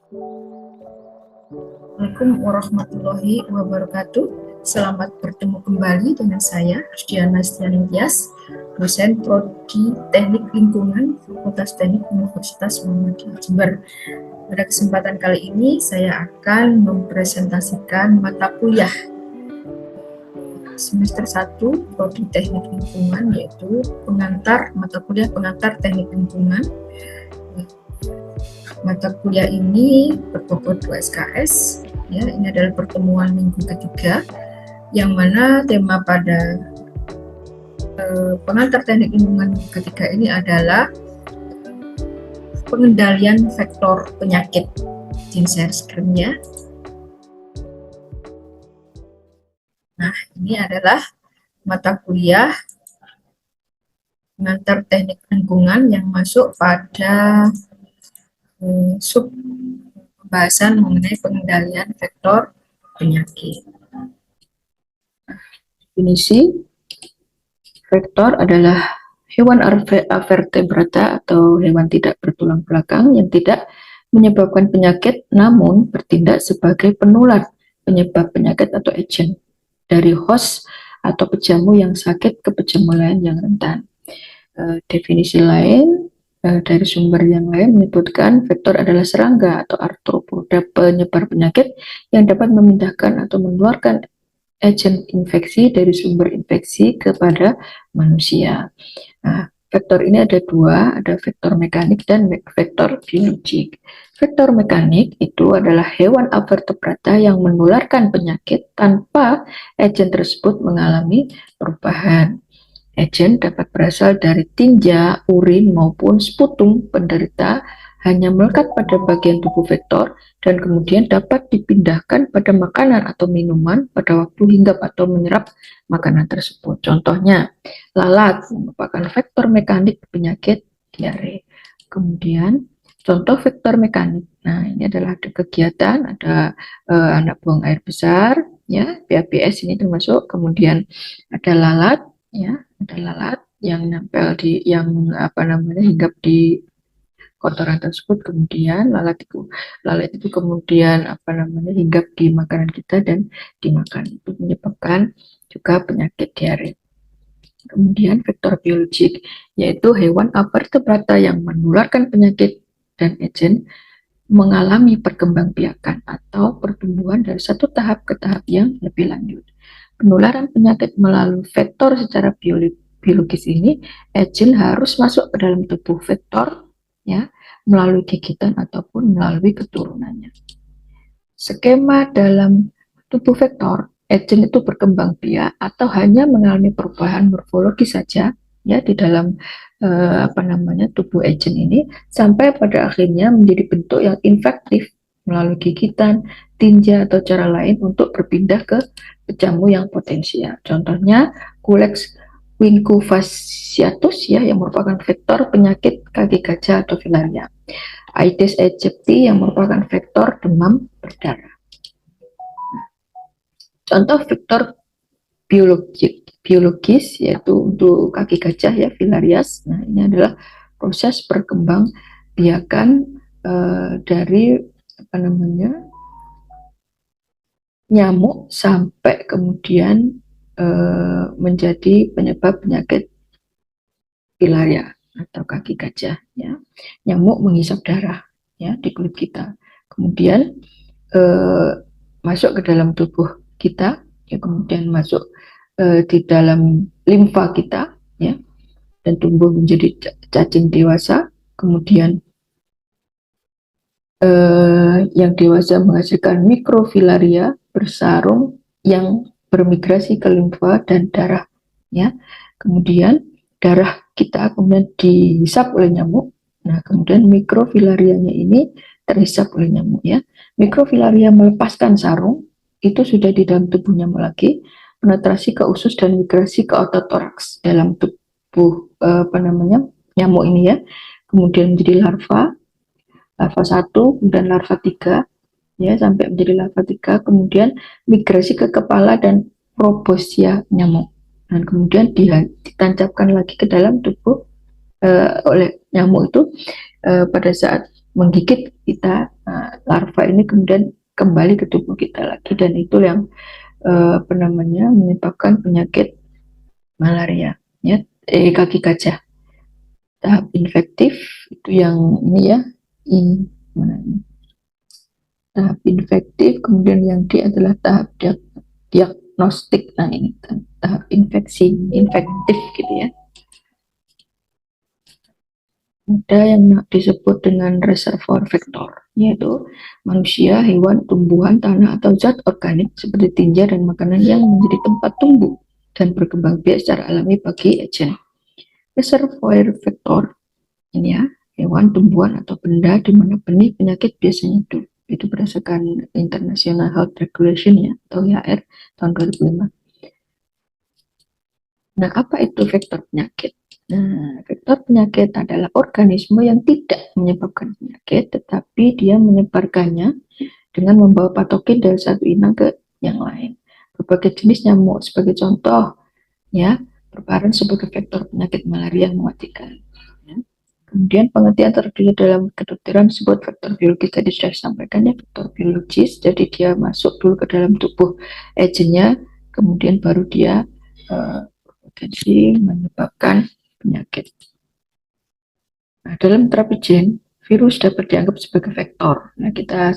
Assalamualaikum warahmatullahi wabarakatuh. Selamat bertemu kembali dengan saya, Rusdiana Stianingtyas, dosen Prodi Teknik Lingkungan Fakultas Teknik Universitas Muhammadiyah Jember. Pada kesempatan kali ini, saya akan mempresentasikan mata kuliah semester 1 Prodi Teknik Lingkungan, yaitu mata kuliah pengantar Teknik Lingkungan. Mata kuliah ini berbobot 2 SKS. Ya, ini adalah pertemuan minggu ketiga, yang mana tema pada pengantar teknik lingkungan ketiga ini adalah pengendalian vektor penyakit. Izin share screen ya. Nah, ini adalah mata kuliah pengantar teknik lingkungan yang masuk pada sub pembahasan mengenai pengendalian vektor penyakit. Definisi vektor adalah hewan avertebrata atau hewan tidak bertulang belakang yang tidak menyebabkan penyakit namun bertindak sebagai penular penyebab penyakit atau agent dari host atau pejamu yang sakit ke pejamu lain yang rentan. Definisi lain dari sumber yang lain menyebutkan vektor adalah serangga atau arthropoda penyebar penyakit yang dapat memindahkan atau menularkan agen infeksi dari sumber infeksi kepada manusia. Nah, vektor ini ada dua, ada vektor mekanik dan vektor biologik. Vektor mekanik itu adalah hewan avertebrata yang menularkan penyakit tanpa agen tersebut mengalami perubahan. Agen dapat berasal dari tinja, urin, maupun sputum penderita, hanya melekat pada bagian tubuh vektor dan kemudian dapat dipindahkan pada makanan atau minuman pada waktu hinggap atau menyerap makanan tersebut. Contohnya, lalat merupakan vektor mekanik penyakit diare. Kemudian, contoh vektor mekanik. Nah, ini adalah ada kegiatan, ada anak buang air besar, ya, PABS ini termasuk. Kemudian ada lalat, ya, ada lalat yang nempel di hinggap di kotoran tersebut, kemudian lalat itu kemudian hinggap di makanan kita dan dimakan, itu menyebabkan juga penyakit diare. Kemudian vektor biologik yaitu hewan avertebrata yang menularkan penyakit dan agen mengalami perkembangbiakan atau pertumbuhan dari satu tahap ke tahap yang lebih lanjut. Penularan penyakit melalui vektor secara biologis ini, agen harus masuk ke dalam tubuh vektor, ya, melalui gigitan ataupun melalui keturunannya. Skema dalam tubuh vektor, agen itu berkembang biak atau hanya mengalami perubahan morfologi saja, ya, di dalam tubuh agen ini sampai pada akhirnya menjadi bentuk yang infektif melalui gigitan, tinja atau cara lain untuk berpindah ke pejamu yang potensial. Contohnya Culex wincofaciatus, ya, yang merupakan vektor penyakit kaki gajah atau filaria. Aedes aegypti yang merupakan vektor demam berdarah. Contoh vektor biologis yaitu untuk kaki gajah, ya, filarias. Nah, ini adalah proses perkembangbiakan dari nyamuk sampai kemudian menjadi penyebab penyakit filaria atau kaki gajah, ya. Nyamuk menghisap darah, ya, di kulit kita, kemudian masuk ke dalam tubuh kita, ya, kemudian masuk di dalam limfa kita, ya, dan tumbuh menjadi cacing dewasa, kemudian yang dewasa menghasilkan mikrofilaria bersarung yang bermigrasi ke limfa dan darah, ya. Kemudian darah kita kemudian dihisap oleh nyamuk. Nah, kemudian mikrofilarianya ini terhisap oleh nyamuk, ya. Mikrofilaria melepaskan sarung, itu sudah di dalam tubuh nyamuk lagi, penetrasi ke usus dan migrasi ke otot toraks dalam tubuh nyamuk ini, ya. Kemudian menjadi larva 1, kemudian larva 3, ya, sampai menjadi larva 3, kemudian migrasi ke kepala dan proboscia nyamuk, dan kemudian ditancapkan lagi ke dalam tubuh oleh nyamuk itu pada saat menggigit kita Nah, larva ini kemudian kembali ke tubuh kita lagi, dan itu yang menyebabkan penyakit malaria, ya, kaki gajah. Tahap infektif itu yang ini ya, mana ini? Tahap infektif, kemudian yang D adalah tahap diagnostik. Nah, ini kan tahap infektif gitu ya. Ada yang disebut dengan reservoir vektor, yaitu manusia, hewan, tumbuhan, tanah, atau zat organik seperti tinja dan makanan yang menjadi tempat tumbuh dan berkembang biak secara alami bagi agen. Reservoir vektor ini ya, hewan, tumbuhan, atau benda di mana benih penyakit biasanya hidup. Itu berdasarkan International Health Regulation ya, atau IHR tahun 2005. Nah, apa itu vektor penyakit? Nah, vektor penyakit adalah organisme yang tidak menyebabkan penyakit, tetapi dia menyebarkannya dengan membawa patogen dari satu inang ke yang lain. Berbagai jenis nyamuk sebagai contoh, ya, berperan sebagai vektor penyakit malaria yang mematikan. Ya. Kemudian pengertian terdiri dalam kedokteran disebut vektor biologis, tadi sudah disampaikan ya, vektor biologis, jadi dia masuk dulu ke dalam tubuh agennya, kemudian baru dia potensi menyebabkan penyakit. Nah, dalam terapi gen, virus dapat dianggap sebagai vektor. Nah, kita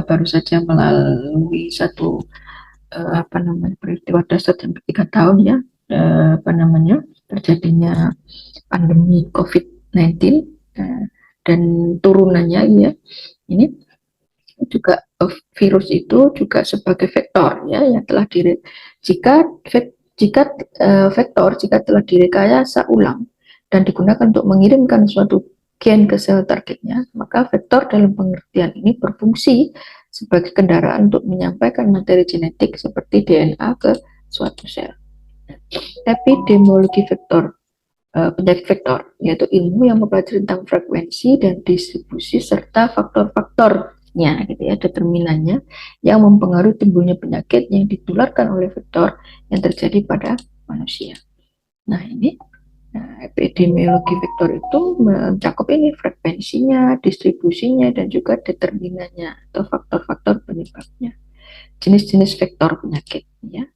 baru saja melalui satu peristiwa dasar yang ketiga tahun ya, terjadinya pandemi COVID-19 dan turunannya ya. Ini juga virus itu juga sebagai vektor ya, yang telah jika telah direkayasa ulang dan digunakan untuk mengirimkan suatu gen ke sel targetnya, maka vektor dalam pengertian ini berfungsi sebagai kendaraan untuk menyampaikan materi genetik seperti DNA ke suatu sel. Epidemiologi vektor, penyakit vektor, yaitu ilmu yang mempelajari tentang frekuensi dan distribusi serta faktor-faktornya, gitu ya, determinannya yang mempengaruhi timbulnya penyakit yang ditularkan oleh vektor yang terjadi pada manusia. Nah, ini epidemiologi vektor itu mencakup ini frekuensinya, distribusinya, dan juga determinannya atau faktor-faktor penyebabnya. Jenis-jenis vektor penyakit, ya.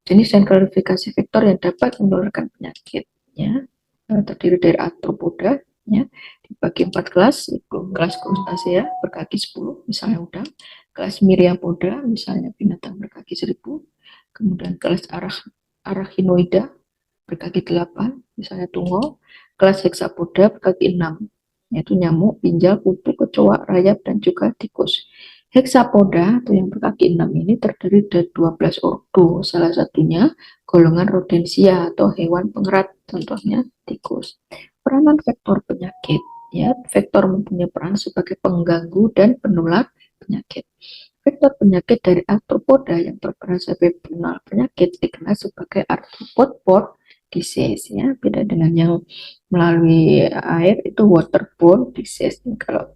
Jenis dan klasifikasi vektor yang dapat menularkan penyakit, ya, terdiri dari arthropoda, ya, dibagi 4 kelas, yaitu kelas crustacea berkaki 10, misalnya udang, kelas myriapoda, misalnya binatang berkaki 1000, kemudian kelas arachinoida berkaki 8, misalnya tungau, kelas hexapoda berkaki 6, yaitu nyamuk, pinjal, kutu, kecoa, rayap, dan juga tikus. Hexapoda atau yang berkaki 6 ini terdiri dari 12 ordo, salah satunya golongan rodensia atau hewan pengerat, contohnya tikus. Peranan vektor penyakit, ya, vektor mempunyai peran sebagai pengganggu dan penular penyakit. Vektor penyakit dari arthropoda yang berperan sebagai penular penyakit dikenal sebagai arthropod disease, ya, beda dengan yang melalui air itu waterborne disease. Kalau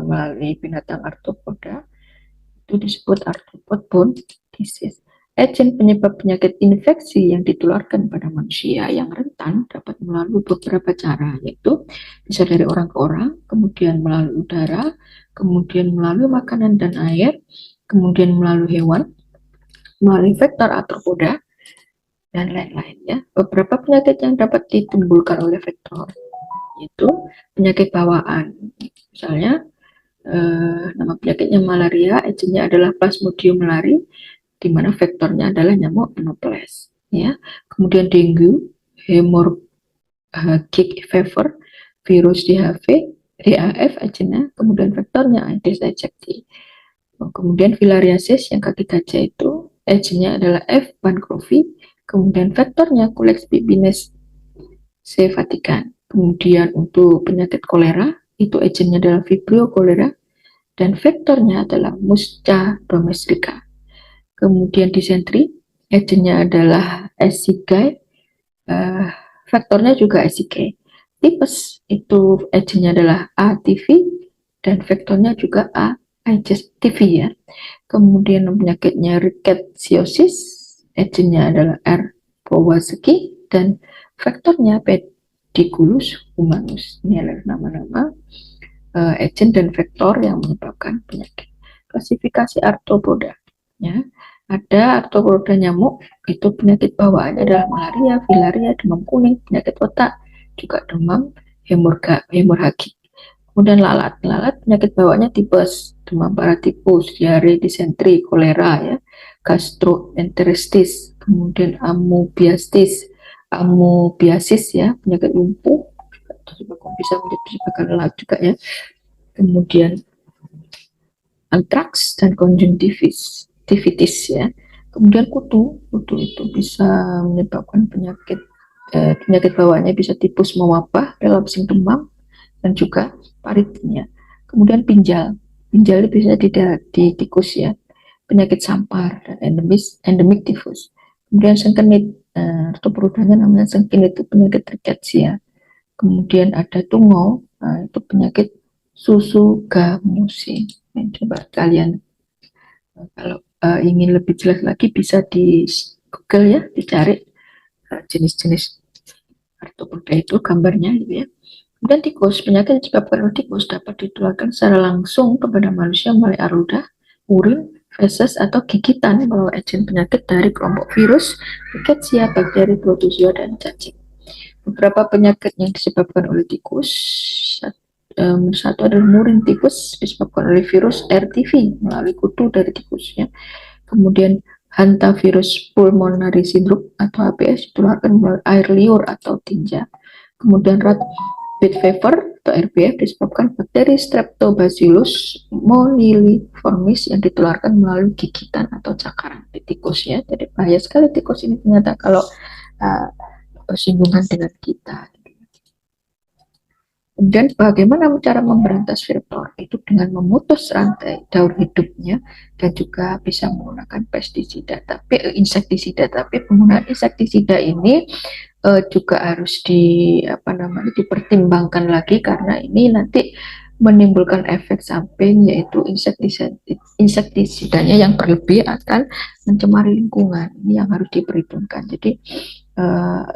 melalui binatang arthropoda itu disebut arthropod disease. Agen penyebab penyakit infeksi yang ditularkan pada manusia yang rentan dapat melalui beberapa cara, yaitu bisa dari orang ke orang, kemudian melalui udara, kemudian melalui makanan dan air, kemudian melalui hewan, melalui vektor arthropoda, dan lain-lain ya. Beberapa penyakit yang dapat ditimbulkan oleh vektor yaitu penyakit bawaan. Misalnya nama penyakitnya malaria, agennya adalah Plasmodium malariae, di mana vektornya adalah nyamuk Anopheles. Ya. Kemudian dengue, hemorrhagic fever, virus DHF agennya, kemudian vektornya Aedes aegypti. Kemudian filariasis yang kaki gajah itu agennya adalah F. bancrofi, kemudian vektornya Culex bibines C. vatican. Kemudian untuk penyakit kolera itu agennya adalah Vibrio cholera dan vektornya adalah Musca domestica. Kemudian disentri agennya adalah Escherichia, vektornya juga Escherichia. Tipes itu agennya adalah A. tivii dan vektornya juga A. aegypti tivii, ya. Kemudian penyakitnya rickettsiosis, agennya adalah R. powazeki dan vektornya Pediculus humanus. Ini adalah nama-nama agen dan vektor yang menyebabkan menyebabkan penyakit. Klasifikasi arthropoda, ya. Ada arthropoda nyamuk, itu penyakit bawaannya adalah malaria, filaria, demam kuning, penyakit otak, juga demam hemoragik. Kemudian lalat penyakit bawaannya tipes, demam paratipus, diare, disentri, kolera, ya, gastroenteritis, kemudian amoebiasis, ya, penyakit lumpuh, bisa menyebabkan lalat juga, ya. Kemudian antraks dan konjungtivitis, ya. Kemudian kutu itu bisa menyebabkan penyakit bawaannya bisa tipus mewabah, relapsing demam, dan juga paritnya. Kemudian pinjal bisa di tikus, ya, penyakit sampar dan endemik tifus. Kemudian sengkenit, arthropodanya namanya sengkenit, itu penyakit rickettsia. Kemudian ada tungau, itu penyakit susu gamusi. Coba kalian kalau ingin lebih jelas lagi bisa di Google, ya, dicari jenis-jenis arthropoda itu gambarnya, gitu, ya. Dan tikus, penyakit yang disebabkan oleh tikus dapat ditularkan secara langsung kepada manusia melalui air ludah, urin, feses, atau gigitan melalui agen penyakit dari kelompok virus, rickettsia, bakteri, protozoa, dan cacing. Beberapa penyakit yang disebabkan oleh tikus, satu adalah murin tikus disebabkan oleh virus RTV melalui kutu dari tikus, ya. Kemudian hantavirus pulmonary syndrome atau HPS ditularkan melalui air liur atau tinja. Kemudian rabbit fever atau RBF disebabkan bakteri Streptobacillus moniliformis yang ditularkan melalui gigitan atau cakaran di tikus, ya. Jadi bahaya sekali tikus ini ternyata kalau bersinggungan dengan kita. Kemudian bagaimana cara memberantas Viriptor? Itu dengan memutus rantai daur hidupnya dan juga bisa menggunakan pestisida, insektisida. Tapi penggunaan insektisida ini juga harus dipertimbangkan lagi, karena ini nanti menimbulkan efek samping, yaitu insektisidanya yang berlebih akan mencemari lingkungan. Ini yang harus diperhitungkan. Jadi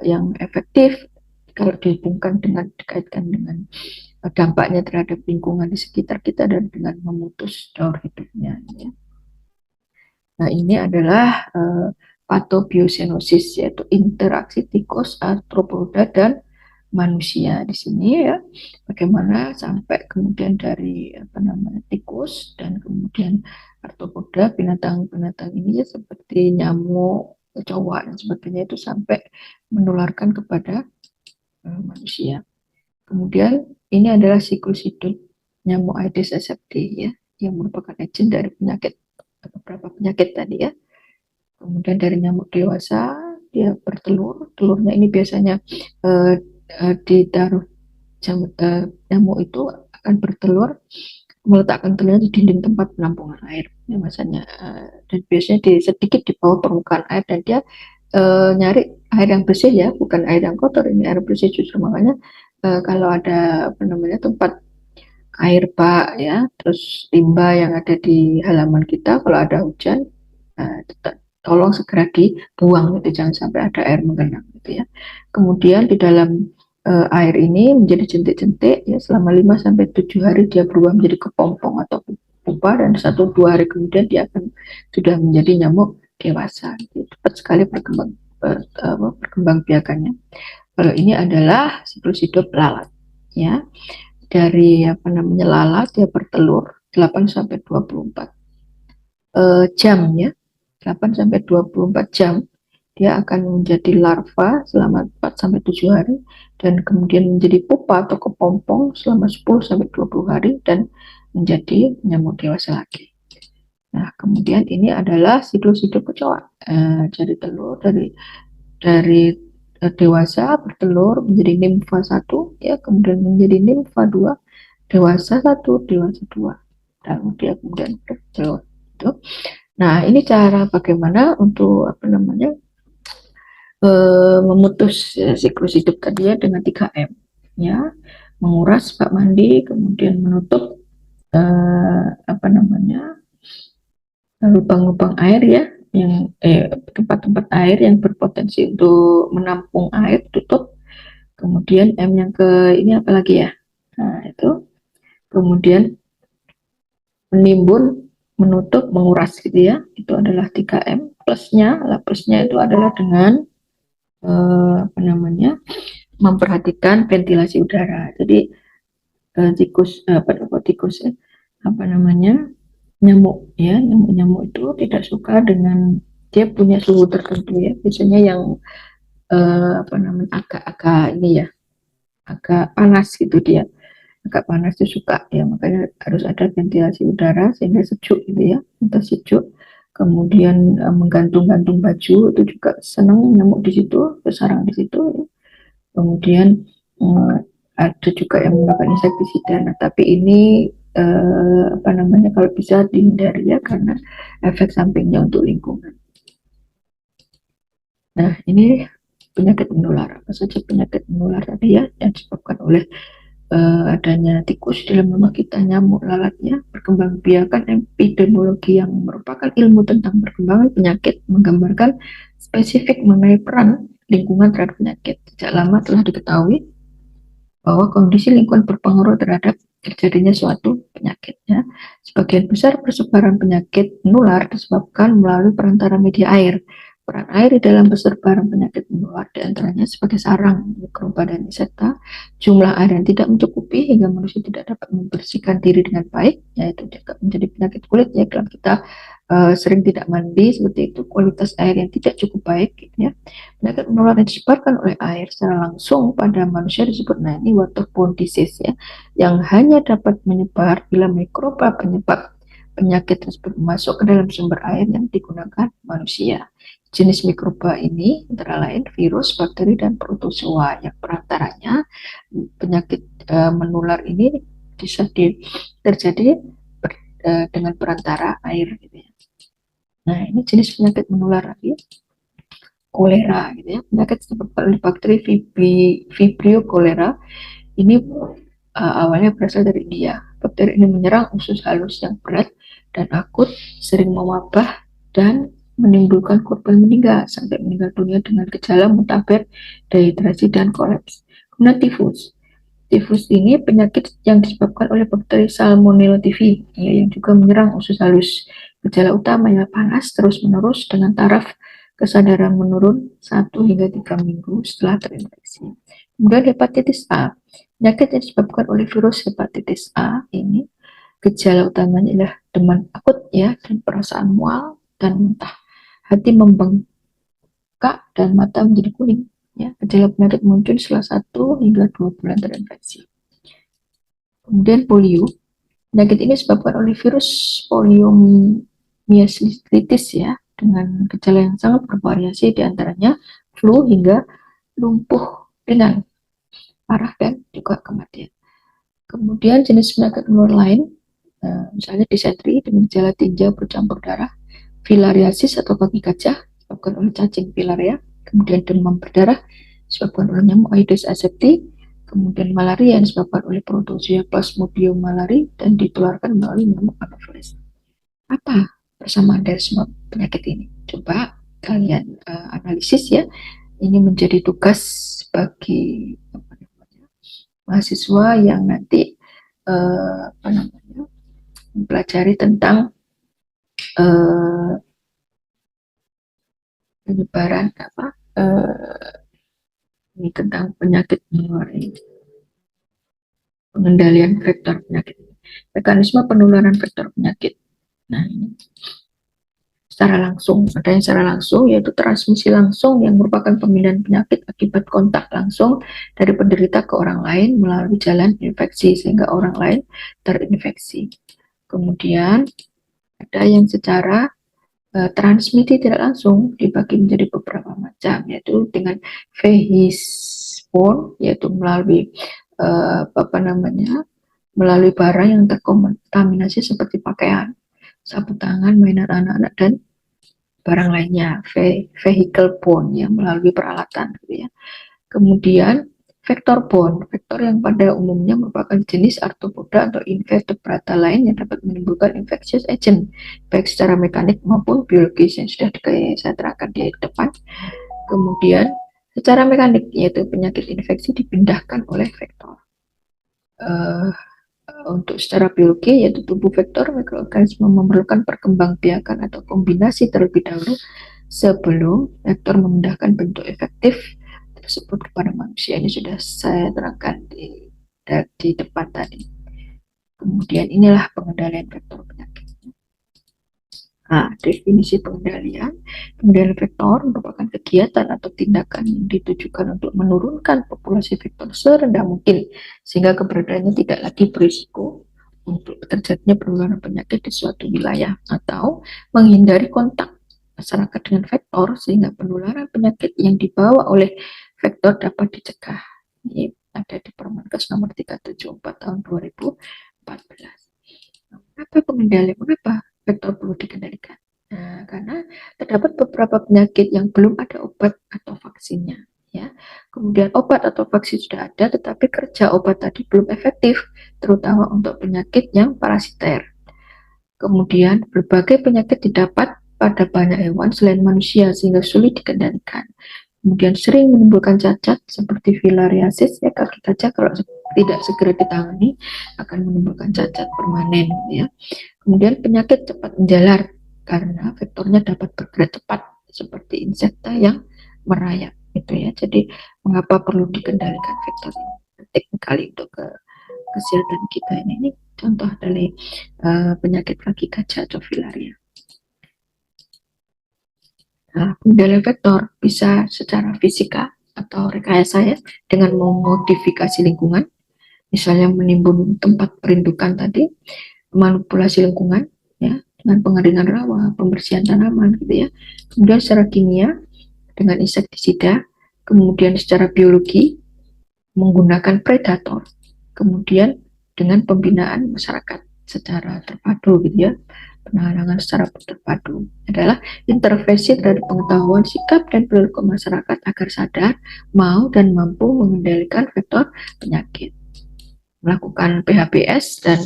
yang efektif kalau dihubungkan dikaitkan dengan dampaknya terhadap lingkungan di sekitar kita dan dengan memutus daur hidupnya, ya. Nah, ini adalah pathobiosinosis, yaitu interaksi tikus, arthropoda, dan manusia di sini, ya. Bagaimana sampai kemudian dari tikus dan kemudian arthropoda, binatang-binatang ini, ya, seperti nyamuk, kecoa, dan sebagainya, itu sampai menularkan kepada manusia. Kemudian ini adalah siklus hidup nyamuk Aedes aegypti, ya, yang merupakan agen dari beberapa penyakit tadi, ya. Kemudian dari nyamuk dewasa dia bertelur, telurnya ini biasanya ditaruh nyamuk itu akan bertelur, meletakkan telurnya di dinding tempat penampungan air, ya, masanya, dan biasanya sedikit di bawah permukaan air, dan dia nyari air yang bersih, ya, bukan air yang kotor, ini air bersih justru. Makanya kalau ada tempat air bak, ya, terus limbah yang ada di halaman kita, kalau ada hujan, tolong segera dibuang, gitu, jangan sampai ada air menggenang, gitu, ya. Kemudian di dalam air ini menjadi jentik-jentik, ya, selama 5-7 hari dia berubah menjadi kepompong atau pupa, dan 1-2 hari kemudian dia akan sudah menjadi nyamuk dewasa. Cepat sekali perkembangbiakannya. Kalau ini adalah siklus hidup lalat, ya. Dari lalat dia bertelur 8-24 jam, ya. 8-24 jam dia akan menjadi larva selama 4-7 hari, dan kemudian menjadi pupa atau kepompong selama 10-20 hari, dan menjadi nyamuk dewasa lagi. Nah, kemudian ini adalah siklus hidup kecoa. Jadi telur dari dewasa bertelur menjadi nimfa 1, ya, kemudian menjadi nimfa 2, dewasa 1, dewasa 2, dan dia kemudian bertelur. Itu. Nah, ini cara bagaimana untuk memutus siklus hidup tadi, ya, dengan 3M, ya, menguras bak mandi, kemudian menutup lubang-lubang air, ya, yang tempat-tempat air yang berpotensi untuk menampung air, tutup. Kemudian M yang ke ini apa lagi, ya, nah itu. Kemudian menimbun, menutup, menguras gitu ya. Itu adalah 3M. Plusnya itu adalah dengan apa namanya, memperhatikan ventilasi udara. Jadi apa namanya, nyamuk ya, nyamuk itu tidak suka dengan, dia punya suhu tertentu ya, biasanya yang apa namanya, agak-agak ini ya, agak panas gitu, dia agak panas itu suka ya, makanya harus ada ventilasi udara sehingga sejuk gitu ya, entah sejuk. Kemudian menggantung-gantung baju itu juga senang nyamuk di situ, bersarang di situ ya. Kemudian ada juga yang menggunakan insektisida. Nah, tapi ini apa namanya, kalau bisa dihindari ya, karena efek sampingnya untuk lingkungan. Nah, ini penyakit menular. Apa saja penyakit menular tadi ya, yang disebabkan oleh adanya tikus di dalam rumah kita, nyamuk, lalatnya. Perkembangbiakan epidemiologi yang merupakan ilmu tentang perkembangan penyakit, menggambarkan spesifik mengenai peran lingkungan terhadap penyakit. Sejak lama telah diketahui bahwa kondisi lingkungan berpengaruh terhadap terjadinya suatu penyakitnya. Sebagian besar persebaran penyakit menular disebabkan melalui perantara media air. Peran air di dalam persebaran penyakit menular diantaranya sebagai sarang mikroba dan insekta. Jumlah air yang tidak mencukupi hingga manusia tidak dapat membersihkan diri dengan baik, yaitu menjadi penyakit kulit ya, kalau kita sering tidak mandi seperti itu, kualitas air yang tidak cukup baik gitu ya. Penyakit menular yang disebarkan oleh air secara langsung pada manusia disebut, nah ini waterborne disease ya, yang hanya dapat menyebar bila mikroba penyebab penyakit tersebut masuk ke dalam sumber air yang digunakan manusia. Jenis mikroba ini antara lain virus, bakteri, dan protozoa, yang perantaranya penyakit menular ini bisa terjadi dengan perantara air gitu ya. Nah, ini jenis penyakit menular lagi, kolera gitu ya, penyakit disebabkan oleh bakteri Vibrio cholera. Ini awalnya berasal dari India. Bakteri ini menyerang usus halus yang berat dan akut, sering mewabah dan menimbulkan korban meninggal sampai meninggal dunia dengan gejala muntaber, dehidrasi, dan kolaps. Kemudian tifus. Tifus ini penyakit yang disebabkan oleh bakteri Salmonella typhi ya, yang juga menyerang usus halus. Gejala utamanya panas terus-menerus dengan taraf kesadaran menurun 1 hingga 3 minggu setelah terinfeksi. Kemudian hepatitis A. Penyakit yang disebabkan oleh virus hepatitis A ini, gejala utamanya adalah demam akut ya, dan perasaan mual dan muntah. Hati membengkak dan mata menjadi kuning. Ya, gejala penyakit muncul setelah 1 hingga 2 bulan terinfeksi. Kemudian polio. Penyakit ini disebabkan oleh virus poliomyelitis ya, dengan gejala yang sangat bervariasi, diantaranya flu hingga lumpuh ringan, parah, dan juga kematian. Kemudian jenis penyakit menular lain, misalnya disentri dengan gejala tinja bercampur darah, filariasis atau kaki gajah disebabkan oleh cacing filaria, kemudian demam berdarah disebabkan oleh nyamuk Aedes aegypti, kemudian malaria yang disebabkan oleh protozoa Plasmodium malari dan ditularkan melalui nyamuk Anopheles. Apa persamaan dari semua penyakit ini? Coba kalian analisis ya. Ini menjadi tugas bagi mahasiswa yang nanti mempelajari tentang penyebaran ini, tentang penyakit menular ini, pengendalian vektor penyakit, mekanisme penularan vektor penyakit. Nah, ini secara langsung, ada yang secara langsung yaitu transmisi langsung yang merupakan pemindahan penyakit akibat kontak langsung dari penderita ke orang lain melalui jalan infeksi sehingga orang lain terinfeksi. Kemudian ada yang secara transmisi tidak langsung, dibagi menjadi beberapa macam, yaitu dengan vehicborne, yaitu melalui melalui barang yang terkontaminasi seperti pakaian, sapu tangan, mainan anak-anak, dan barang lainnya. Vehicle borne yang melalui peralatan gitu ya. Kemudian vektor borne, vektor yang pada umumnya merupakan jenis arthropoda atau invertebrata lain yang dapat menimbulkan infectious agent baik secara mekanik maupun biologis, yang sudah saya terangkan di depan. Kemudian secara mekanik, yaitu penyakit infeksi dipindahkan oleh vektor. untuk secara biologi, yaitu tubuh vektor mikroorganisme memerlukan perkembangbiakan atau kombinasi terlebih dahulu sebelum vektor memindahkan bentuk efektif tersebut kepada manusia. Ini sudah saya terangkan di depan tadi. Kemudian inilah pengendalian vektor penyakit. Nah, definisi pengendalian vektor merupakan kegiatan atau tindakan yang ditujukan untuk menurunkan populasi vektor serendah mungkin sehingga keberadaannya tidak lagi berisiko untuk terjadinya penularan penyakit di suatu wilayah, atau menghindari kontak masyarakat dengan vektor sehingga penularan penyakit yang dibawa oleh vektor dapat dicegah. Ini ada di Permenkes nomor 374 tahun 2014. Apa pengendalian? Mengapa vektor perlu dikendalikan? Nah, karena terdapat beberapa penyakit yang belum ada obat atau vaksinnya, ya. Kemudian obat atau vaksin sudah ada, tetapi kerja obat tadi belum efektif, terutama untuk penyakit yang parasiter. Kemudian berbagai penyakit didapat pada banyak hewan selain manusia sehingga sulit dikendalikan. Kemudian sering menimbulkan cacat seperti filariasis, ya, kaki gajah kalau tidak segera ditangani akan menimbulkan cacat permanen, ya. Kemudian penyakit cepat menjalar karena vektornya dapat bergerak cepat seperti insekta yang merayap, gitu ya. Jadi mengapa perlu dikendalikan vektor ini? Penting sekali untuk kesehatan kita ini contoh dari penyakit kaki gajah atau filaria. Nah, pengendalian vektor bisa secara fisika atau rekayasa, ya, dengan memodifikasi lingkungan, misalnya menimbun tempat perindukan tadi, manipulasi lingkungan, ya, dengan pengeringan rawa, pembersihan tanaman, gitu ya. Kemudian secara kimia dengan insektisida, kemudian secara biologi menggunakan predator, kemudian dengan pembinaan masyarakat secara terpadu, gitu ya. Penanganan secara terpadu adalah intervensi terhadap pengetahuan, sikap, dan perilaku masyarakat agar sadar, mau, dan mampu mengendalikan vektor penyakit. Melakukan PHBS dan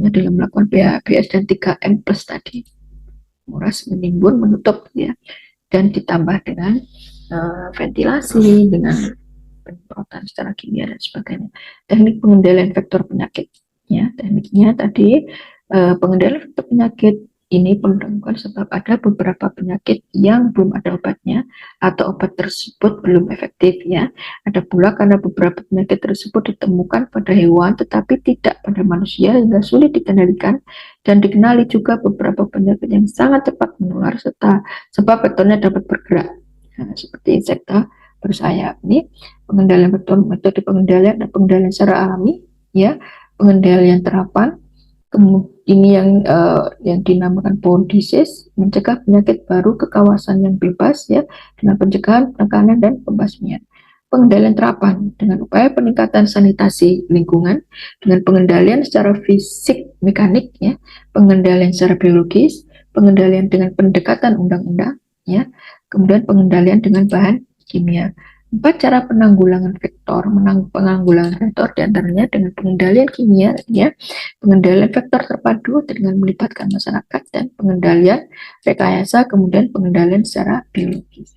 dalam melakukan PHBS dan 3M plus tadi, menguras, menimbun, menutup, ya, dan ditambah dengan ventilasi, dengan penyemprotan secara kimia dan sebagainya. Teknik pengendalian vektor penyakit, ya, tekniknya tadi pengendalian vektor penyakit ini perlu dilakukan sebab ada beberapa penyakit yang belum ada obatnya atau obat tersebut belum efektif, ya. Ada pula karena beberapa penyakit tersebut ditemukan pada hewan tetapi tidak pada manusia hingga sulit dikendalikan, dan dikenali juga beberapa penyakit yang sangat cepat menular serta sebab vektornya dapat bergerak, seperti insekta bersayap. Ini pengendalian vektor, metode pengendalian dan pengendalian secara alami, ya, pengendalian terapan. Kemudian ini yang dinamakan borne disease, mencegah penyakit baru ke kawasan yang bebas, ya, dengan pencegahan, penekanan, dan pembasmian. Pengendalian terapan dengan upaya peningkatan sanitasi lingkungan, dengan pengendalian secara fisik mekanik, ya, pengendalian secara biologis, pengendalian dengan pendekatan undang-undang, ya, kemudian pengendalian dengan bahan kimia. 4 cara penanggulangan vektor, diantaranya dengan pengendalian kimia, ya, pengendalian vektor terpadu dengan melibatkan masyarakat, dan pengendalian rekayasa, kemudian pengendalian secara biologis.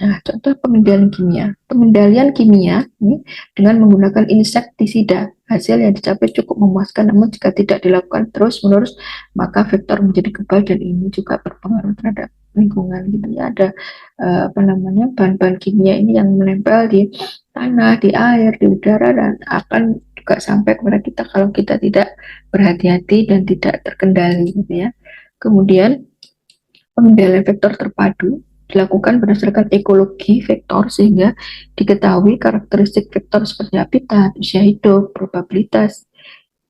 Nah, contoh pengendalian kimia. Pengendalian kimia ini dengan menggunakan insektisida, hasil yang dicapai cukup memuaskan, namun jika tidak dilakukan terus-menerus maka vektor menjadi kebal dan ini juga berpengaruh terhadap lingkungan, gitu ya. Ada bahan-bahan kimia ini yang menempel di tanah, di air, di udara, dan akan juga sampai kepada kita kalau kita tidak berhati-hati dan tidak terkendali, gitu ya. Kemudian pengendalian vektor terpadu dilakukan berdasarkan ekologi vektor sehingga diketahui karakteristik vektor seperti habitat, usia hidup, probabilitas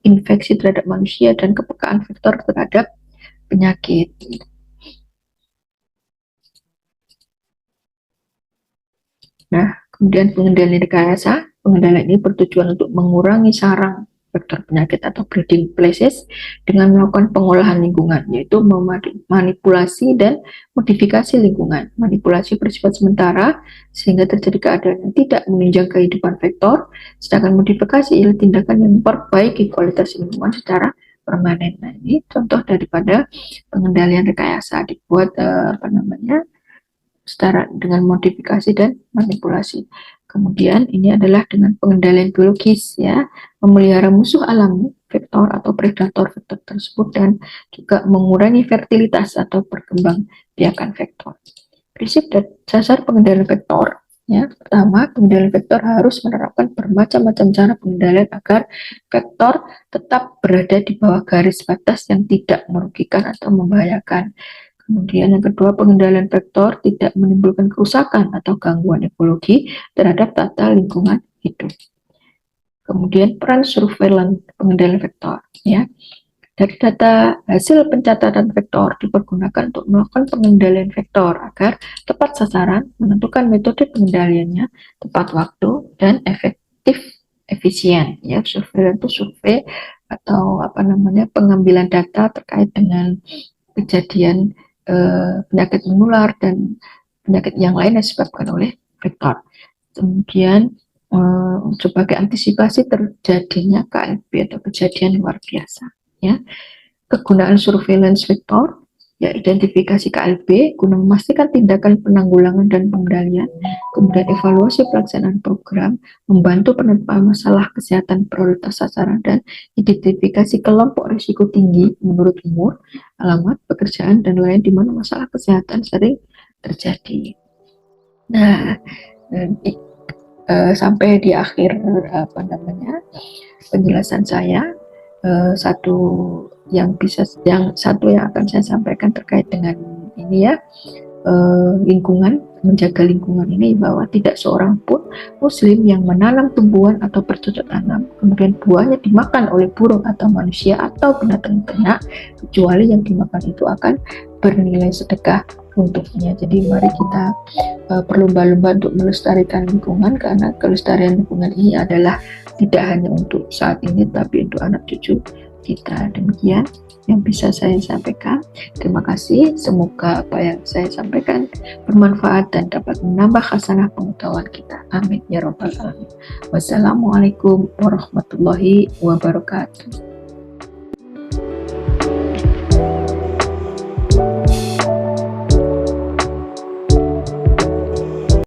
infeksi terhadap manusia, dan kepekaan vektor terhadap penyakit. Nah, kemudian pengendalian rekayasa. Pengendalian ini bertujuan untuk mengurangi sarang vektor penyakit atau breeding places dengan melakukan pengolahan lingkungan, yaitu memanipulasi dan modifikasi lingkungan. Manipulasi bersifat sementara sehingga terjadi keadaan yang tidak menunjang kehidupan vektor, sedangkan modifikasi ialah tindakan yang memperbaiki kualitas lingkungan secara permanen. Nah, ini contoh daripada pengendalian rekayasa dibuat secara dengan modifikasi dan manipulasi. Kemudian ini adalah dengan pengendalian biologis ya, memelihara musuh alami vektor atau predator vektor tersebut dan juga mengurangi fertilitas atau perkembangbiakan vektor. Prinsip dan dasar pengendalian vektor ya, pertama, pengendalian vektor harus menerapkan bermacam-macam cara pengendalian agar vektor tetap berada di bawah garis batas yang tidak merugikan atau membahayakan. Kemudian yang kedua, pengendalian vektor tidak menimbulkan kerusakan atau gangguan ekologi terhadap tata lingkungan hidup. Kemudian peran surveillance pengendalian vektor ya. Dari data hasil pencatatan vektor dipergunakan untuk melakukan pengendalian vektor agar tepat sasaran, menentukan metode pengendaliannya, tepat waktu, dan efektif efisien. Ya, surveillance itu survei atau pengambilan data terkait dengan kejadian penyakit menular dan penyakit yang lain yang disebabkan oleh vektor. Kemudian sebagai antisipasi terjadinya KLB atau kejadian luar biasa. Ya, kegunaan surveillance vektor, ya identifikasi KLB guna memastikan tindakan penanggulangan dan pengendalian, kemudian evaluasi pelaksanaan program, membantu penentuan masalah kesehatan prioritas sasaran, dan identifikasi kelompok risiko tinggi menurut umur, alamat, pekerjaan, dan lain di mana masalah kesehatan sering terjadi. Nah, sampai di akhir penjelasan saya, satu yang akan saya sampaikan terkait dengan ini ya, lingkungan, menjaga lingkungan ini, bahwa tidak seorang pun muslim yang menanam tumbuhan atau bercocok tanam kemudian buahnya dimakan oleh burung atau manusia atau binatang ternak, kecuali yang dimakan itu akan bernilai sedekah untuknya. Jadi mari kita berlomba-lomba untuk melestarikan lingkungan, karena kelestarian lingkungan ini adalah tidak hanya untuk saat ini tapi untuk anak cucu kita. Demikian yang bisa saya sampaikan. Terima kasih. Semoga apa yang saya sampaikan bermanfaat dan dapat menambah khasanah pengetahuan kita. Amin ya rabbal alamin. Wassalamualaikum warahmatullahi wabarakatuh.